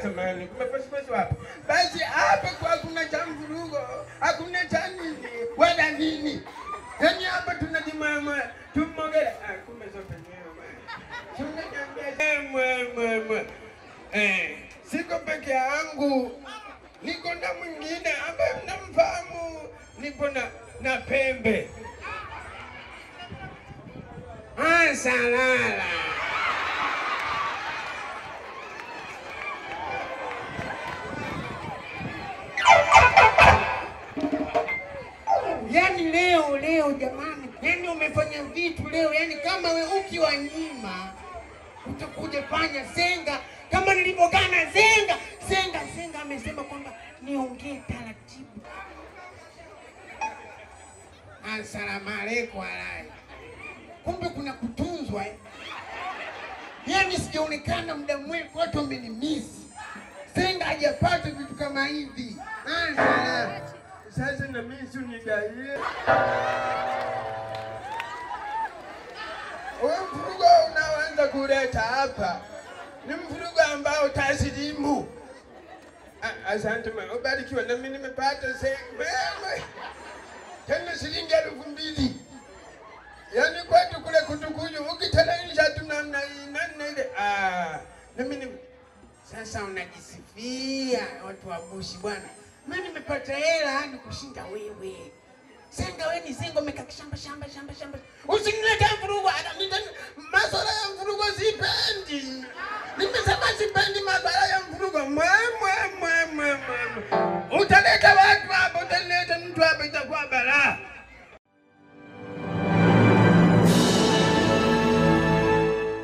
samani kumepasi wapi? Basi hapa kwa kuna cha mvurugo, hakuna cha nini wala nini. Yaani hapa tunajimama tumogera kumbe zote nyewe. Tunaniambia siko peke yangu. Niko na mwingine ambaye mnamfahamu, nipo na pembe. Salala. Yani leo jamani, yani umefanya vitu leo, yani kama we ukiwa nyima utakuja fanya Zenga kama nilipokana Zenga amesema kwamba niongee taratibu. Asalamu alaykum alai. Kumbe kuna kutunzwa Yani sijaonekana muda mrefu, watu wamenimisi. Zenga hajapata vitu kama hivi. Sasa na mimi si nidaie. Wewe mfurugo unaanza kuleta hapa ni mfurugo ambao taslimu. Asante mama, ubarikiwe. Na mimi nimepata tena shilingi 2000. Yani kwetu kule kutukuju ukitalanisha tu namna ile. Na mimi sasa unajisifia watu wa bushi bwana. Mimi nimepata hela hadi kushinda wewe. Zenga wewe ni Zenga umeka shamba. Usinilete mvurugo, masuala ya mvurugo sipendi. Nimesema sipendi masuala ya mvurugo. Utaleta